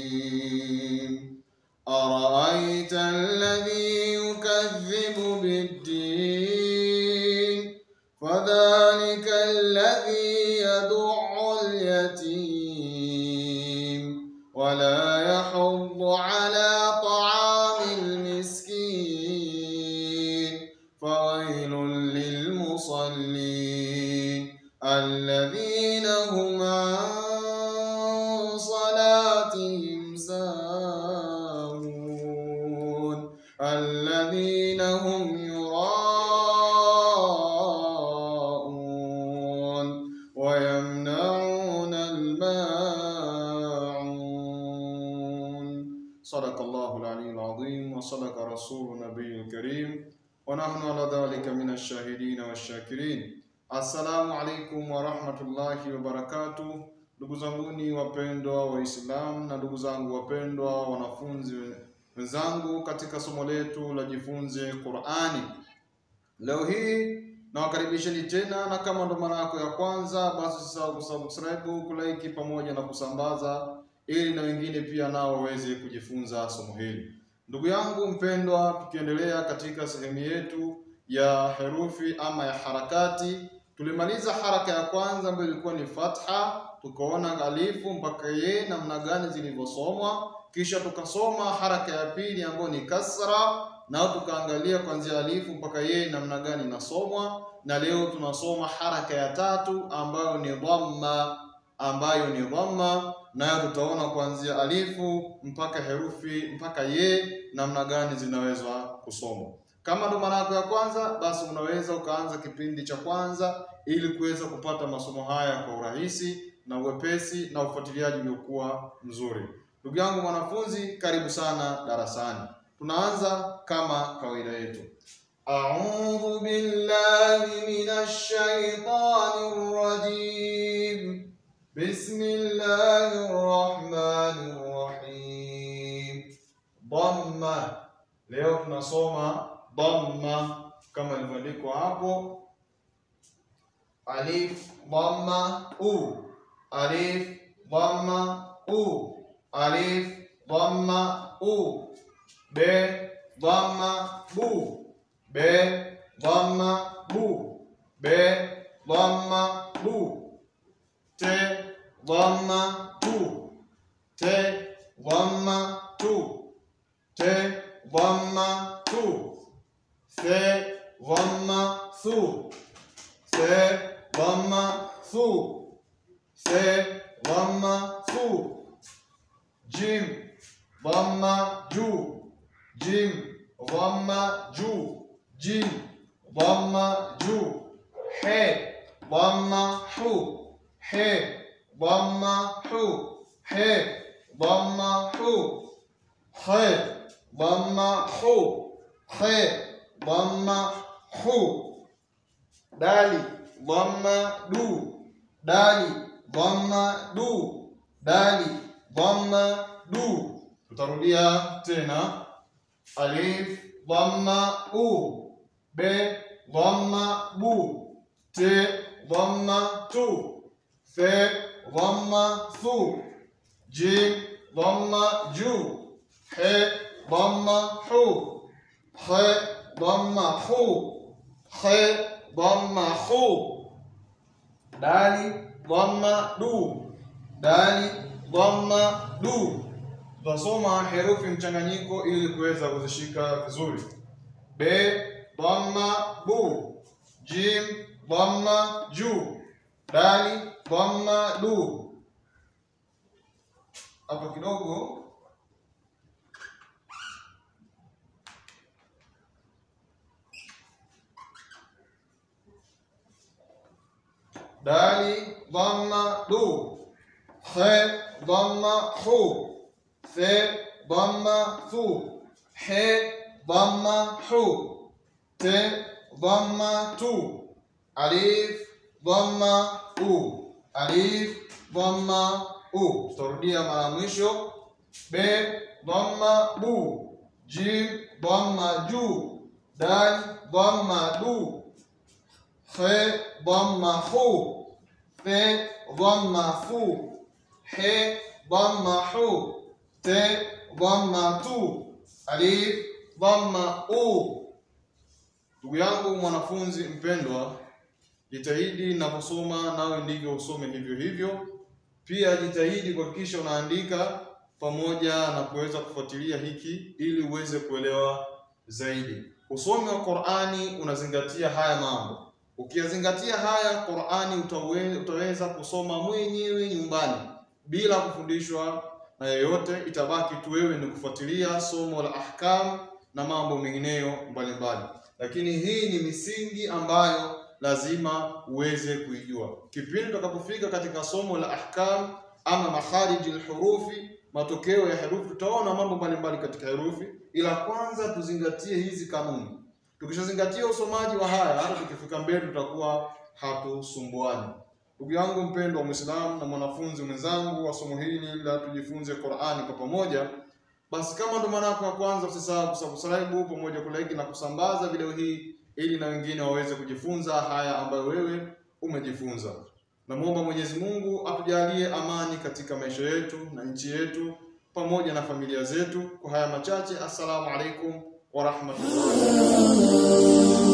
الرحيم أرأيت الذي يكذب بالدين فذلك الذي يدع اليتيم ولا يحض على طعام المسكين فويل للمصلين الذين هم عن صلاتهم ساهون الذين هم يراءون ويمنعون الماعون. صدق الله العلي العظيم وصدق رسول النبي الكريم ونحن على ذلك من الشاهدين والشاكرين. Assalamu alaikum wa rahmatullahi wa barakatuh. Ndugu zanguni wapendwa Waislamu na ndugu zangu wapendwa wanafunzi wenzangu katika somo letu la Jifunze Qur'ani. Leo hii nawakaribisheni tena, na kama ndo mara yako ya kwanza basi usisahau kusubscribe, kulike pamoja na kusambaza ili na wengine pia nao waweze kujifunza somo hili. Ndugu yangu mpendwa, tukiendelea katika sehemu yetu ya herufi ama ya harakati, tulimaliza haraka ya kwanza ambayo ilikuwa ni fatha, tukaona alifu mpaka ye namna gani zilivyosomwa, kisha tukasoma haraka ya pili ambayo ni kasra, na tukaangalia kuanzia alifu mpaka ye namna gani inasomwa, na leo tunasoma haraka ya tatu ambayo ni dhamma, nayo tutaona kuanzia alifu mpaka herufi mpaka ye namna gani zinaweza kusomwa. Kama ndo mara yako ya kwanza basi unaweza ukaanza kipindi cha kwanza ili kuweza kupata masomo haya kwa urahisi na uwepesi na ufuatiliaji uliokuwa mzuri. Ndugu yangu mwanafunzi, karibu sana darasani. Tunaanza kama kawaida yetu. A'udhu billahi minash shaitanir rajim. Bismillahir rahmanir rahim. Dhamma. Leo tunasoma dhamma kama ilivyoandikwa hapo. Alif dhamma u, alif dhamma u, alif dhamma u, be dhamma bu, be dhamma bu, be dhamma bu, te dhamma tu, te dhamma tu, te dhamma tu, se dhamma thu, se dhamma thu, se dhamma thu, jim dhamma ju, jim dhamma ju, jim dhamma ju, he dhamma hu, he dhamma hu, he dhamma hu, he dhamma hu, he dhamma hu, dali dhamma du, dali dhamma du, dali dhamma du. Tutarudia tena. Alif dhamma u, be dhamma bu, te dhamma tu, fe dhamma thu, jim dhamma ju, he dhamma hu, he dhamma hu, he dhamma hu, dali dhamma du, dali dhamma du. Tutasoma herufi mchanganyiko ili kuweza kuzishika vizuri. Be dhamma bu, jim dhamma ju, dali dhamma du. Hapa kidogo. Dali dhamma du, he dhamma hu, fe dhamma thu, he dhamma hu, te dhamma tu, alif dhamma u, alif dhamma u. Tutarudia mara mwisho. Be dhamma bu, jim dhamma ju, dal dhamma du, he dhamma hu, fe dhamma fu, he dhamma hu, te dhamma tu, alif dhamma u. Ndugu yangu mwanafunzi mpendwa, jitahidi na kusoma nawe ndivyo usome hivyo hivyo. Pia jitahidi kuhakikisha unaandika pamoja na kuweza kufuatilia hiki ili uweze kuelewa zaidi. Usomi wa Qur'ani unazingatia haya mambo. Ukiyazingatia haya, Qur'ani utaweza kusoma mwenyewe nyumbani bila kufundishwa na yeyote. Itabaki tu wewe ni kufuatilia somo la ahkam na mambo mengineyo mbalimbali. Lakini hii ni misingi ambayo lazima uweze kuijua. Kipindi tutakapofika katika somo la ahkam ama makharijul hurufi, matokeo ya herufi, tutaona mambo mbalimbali katika herufi, ila kwanza tuzingatie hizi kanuni. Tukishazingatia usomaji wa haya, hata tukifika mbele tutakuwa hatusumbuani. Ndugu yangu mpendwa Muislamu na mwanafunzi mwenzangu wa somo hili la tujifunze Qur'ani kwa pamoja, basi kama ndo mara yako ya kwanza, usisahau kusubscribe pamoja kulike na kusambaza video hii ili na wengine waweze kujifunza haya ambayo wewe umejifunza. Namuomba Mwenyezi Mungu atujalie amani katika maisha yetu na nchi yetu pamoja na familia zetu. Kwa haya machache, assalamu alaikum wa rahmatullahi wa barakatuh.